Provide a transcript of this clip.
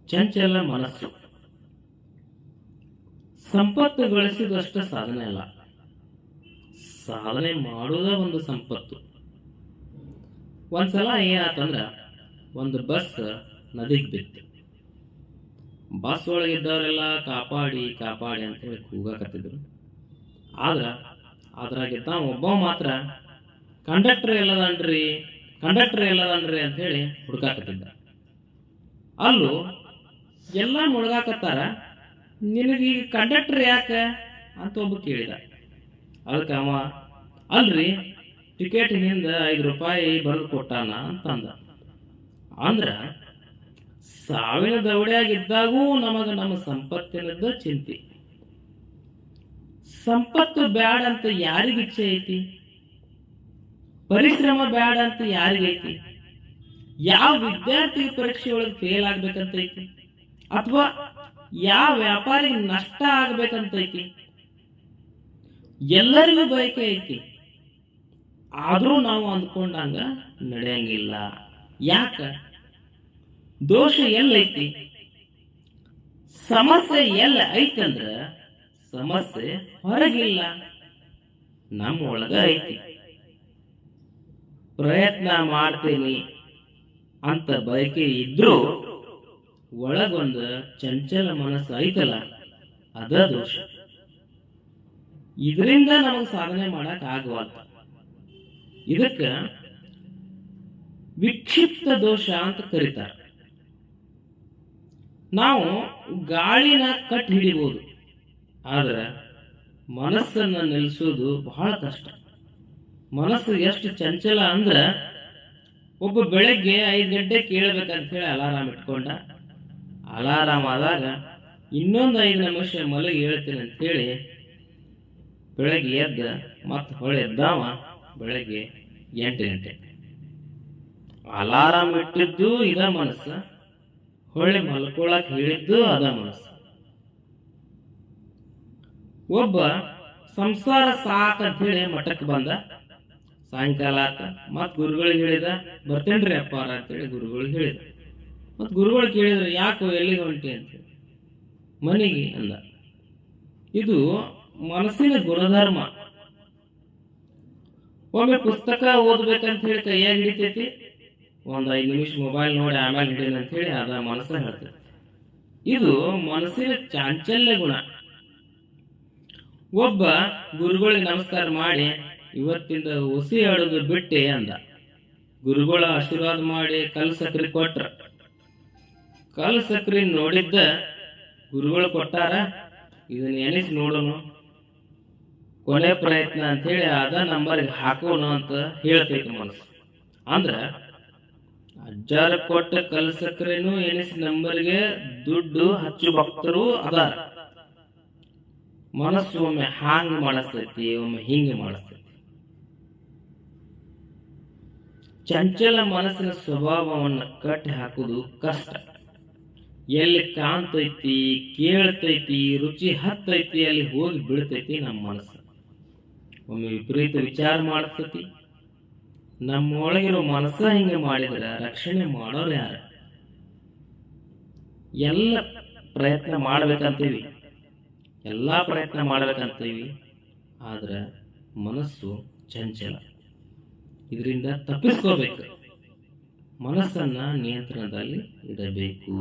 ಚಂಚಲ ಮನಸ್ಸು. ಸಂಪತ್ತು ಗಳಿಸಿದಷ್ಟು ಸಾಧನೆ ಅಲ್ಲ, ಸಾಧನೆ ಮಾಡುವುದ ಒಂದು ಸಂಪತ್ತು. ಒಂದ್ಸಲ ಏನಾತಂದ್ರ ಒಂದು ಬಸ್ ನದಿಗೆ ಬಿತ್ತು. ಬಸ್ ಒಳಗಿದ್ದವರೆಲ್ಲ ಕಾಪಾಡಿ ಕಾಪಾಡಿ ಅಂತೇಳಿ ಕೂಗಾಕತ್ತಿದ್ರು. ಆದ್ರ ಅದ್ರಾಗಿದ್ದ ಒಬ್ಬ ಮಾತ್ರ ಕಂಡಕ್ಟರ್ ಎಲ್ಲದನ್ರಿ ಅಂತ ಹೇಳಿ ಹುಡುಕಾಕತ್ತಿದ್ದ. ಅಲ್ಲೂ ಎಲ್ಲ ಮುಳುಗಾಕತ್ತಾರ, ನಿನಗೀಗ ಕಂಡಕ್ಟರ್ ಯಾಕ ಅಂತ ಒಬ್ಬ ಕೇಳಿದ. ಅದಕ್ಕೆ ಅವ, ಅಲ್ರಿ ಟಿಕೆಟ್ ಹಿಂದ 5 ರೂಪಾಯಿ ಬರೆದು ಕೊಟ್ಟಾನ ಅಂತಂದ. ಅಂದ್ರ ಸಾವಿನ ದವಡಿಯಾಗಿದ್ದಾಗೂ ನಮಗ ನಮ್ಮ ಸಂಪತ್ತಿನದ ಚಿಂತೆ. ಸಂಪತ್ತು ಬ್ಯಾಡ ಅಂತ ಯಾರಿಗ ಇಚ್ಛೆ ಐತಿ? ಪರಿಶ್ರಮ ಬ್ಯಾಡ ಅಂತ ಯಾರಿಗೈತಿ? ಯಾವ ವಿದ್ಯಾರ್ಥಿ ಪರೀಕ್ಷೆ ಒಳಗೆ ಫೇಲ್ ಆಗ್ಬೇಕಂತೈತಿ? ಅಥವಾ ಯಾವ ವ್ಯಾಪಾರಿಗೆ ನಷ್ಟ ಆಗ್ಬೇಕಂತೈತಿ? ಎಲ್ಲರಿಗೂ ಬಯಕೆ ಐತಿ. ಆದ್ರೂ ನಾವು ಅಂದ್ಕೊಂಡಂಗ ನಡೆಯಂಗಿಲ್ಲ. ಯಾಕ? ದೋಷ ಎಲ್ಲೈತಿ? ಸಮಸ್ಯೆ ಎಲ್ಲ ಐತಂದ್ರ ಸಮಸ್ಯೆ ಹೊರಗಿಲ್ಲ, ನಮ್ಮ ಒಳಗ ಐತಿ. ಪ್ರಯತ್ನ ಮಾಡ್ತೀನಿ ಅಂತ ಬಯಕೆ ಇದ್ರೂ ಒಳಗೊಂದು ಚಂಚಲ ಮನಸ್ಸು ಐತಲ್ಲ, ಅದ ದೋಷ. ಇದರಿಂದ ನಮಗೆ ಸಾಧನೆ ಮಾಡಕ್ ಆಗವಲ್ಲ. ಇದಕ್ಕ ವಿಕ್ಷಿಪ್ತ ದೋಷ ಅಂತ ಕರೀತಾರೆ. ನಾವು ಗಾಳಿನ ಕಟ್ ಹಿಡಿಬಹುದು, ಆದ್ರೆ ಮನಸ್ಸನ್ನ ನಿಲ್ಲಿಸೋದು ಬಹಳ ಕಷ್ಟ. ಮನಸ್ಸು ಎಷ್ಟು ಚಂಚಲ ಅಂದ್ರ, ಒಬ್ಬ ಬೆಳಗ್ಗೆ 5 ಗಂಟೆ ಕೇಳಬೇಕಂತ ಹೇಳಿ ಅಲಾರಾಮ್ ಇಟ್ಕೊಂಡ. ಅಲಾರಾಮ್ ಆದಾಗ ಇನ್ನೊಂದು 5 ನಿಮಿಷ ಮಲಗಿ ಹೇಳ್ತೀನಿ ಅಂತ ಹೇಳಿ ಬೆಳಗ್ಗೆ ಎದ್ದ ಮತ್ತೆ ಹೊಳೆ ಎದ್ದಾವ ಬೆಳಗ್ಗೆ 8 ಗಂಟೆ. ಅಲಾರಾಮ್ ಇಟ್ಟಿದ್ದು ಇದ ಮನಸ್ಸು, ಹೊಳೆ ಮಲ್ಕೊಳಕ್ ಹೇಳಿದ್ದು ಅದ ಮನಸ್ಸು. ಒಬ್ಬ ಸಂಸಾರ ಸಾಕಂತ ಹೇಳಿ ಮಠಕ್ಕೆ ಬಂದ. ಸಾಯಂಕಾಲ ಆತ, ಮತ್ ಗುರುಗಳಿಗೆ ಹೇಳಿದ, ಬರ್ತೇನ್ರಿ ಅಪ್ಪಾರ ಅಂತೇಳಿ ಗುರುಗಳಿಗೆ ಹೇಳಿದ. ಮತ್ ಗುರುಗಳು ಕೇಳಿದ್ರೆ, ಯಾಕೋ ಎಲ್ಲಿಗೆ ಹೊಂಟಿ ಅಂತ? ಮನೆಗೆ ಅಂದ. ಇದು ಮನಸ್ಸಿನ ಗುಣಧರ್ಮ. ಒಮ್ಮೆ ಪುಸ್ತಕ ಓದ್ಬೇಕಂತ ಹೇಳಿ ಕೈಯಾಗಿ ಹಿಡಿತೈತಿ, ಒಂದ್ 5 ನಿಮಿಷ ಮೊಬೈಲ್ ನೋಡಿ ಆಮೇಲೆ ಹಿಡಿಯನ ಅಂತ ಹೇಳಿ ಅದ ಮನಸ್ಸ ಹೇಳ್ತೈತಿ. ಇದು ಮನಸ್ಸಿನ ಚಾಂಚಲ್ಯ ಗುಣ. ಒಬ್ಬ ಗುರುಗಳಿಗೆ ನಮಸ್ಕಾರ ಮಾಡಿ, ಇವತ್ತಿಂದ ಹುಸಿ ಆಡೋದು ಬಿಟ್ಟೆ ಅಂದ. ಗುರುಗಳ ಆಶೀರ್ವಾದ ಮಾಡಿ ಕಲ್ಲು ಸಕ್ರಿ ಕೊಟ್ರ. ಕಲ್ಲು ಸಕ್ರಿ ನೋಡಿದ್ದ ಗುರುಗಳು ಕೊಟ್ಟಾರ, ಇದನ್ನ ಎನಿಸಿ ನೋಡೋನು, ಕೊನೆ ಪ್ರಯತ್ನ ಅಂತ ಹೇಳಿ ಅದ ನಂಬರ್ಗೆ ಹಾಕೋಣ ಅಂತ ಹೇಳ್ತೈತಿ ಮನಸ್ಸು. ಅಂದ್ರ ಅಜ್ಜಾರ ಕೊಟ್ಟ ಕಲ್ಲು ಸಕ್ರೆನೂ ಎನಿಸಿ ನಂಬರ್ಗೆ ದುಡ್ಡು ಹಚ್ಚು ಭಕ್ತರು ಅದಾರ. ಮನಸ್ಸು ಒಮ್ಮೆ ಹಾಂಗ್ ಮಾಡಿಸ್ತೈತಿ, ಒಮ್ಮೆ ಹಿಂಗೆ ಮಾಡಿಸ್ತೈತಿ. ಚಂಚಲ ಮನಸ್ಸಿನ ಸ್ವಭಾವವನ್ನು ಕಟ್ಟಿ ಹಾಕುವುದು ಕಷ್ಟ. ಎಲ್ಲಿ ಕಾಣ್ತೈತಿ, ಕೇಳ್ತೈತಿ, ರುಚಿ ಹತ್ತೈತಿ, ಅಲ್ಲಿ ಹೋಗಿ ಬೀಳ್ತೈತಿ ನಮ್ಮ ಮನಸ್ಸು. ಒಮ್ಮೆ ವಿಪರೀತ ವಿಚಾರ ಮಾಡ್ತೈತಿ. ನಮ್ಮೊಳಗಿರೋ ಮನಸ್ಸ ಹಿಂಗೆ ಮಾಡಿದ್ರೆ ರಕ್ಷಣೆ ಮಾಡೋರು ಯಾರ? ಎಲ್ಲ ಪ್ರಯತ್ನ ಮಾಡ್ಬೇಕಂತೀವಿ, ಎಲ್ಲಾ ಪ್ರಯತ್ನ ಮಾಡ್ಬೇಕಂತೀವಿ, ಆದ್ರೆ ಮನಸ್ಸು ಚಂಚಲ. ಇದರಿಂದ ತಪ್ಪಿಸ್ಕೋಬೇಕು, ಮನಸ್ಸನ್ನ ನಿಯಂತ್ರಣದಲ್ಲಿ ಇಡಬೇಕು.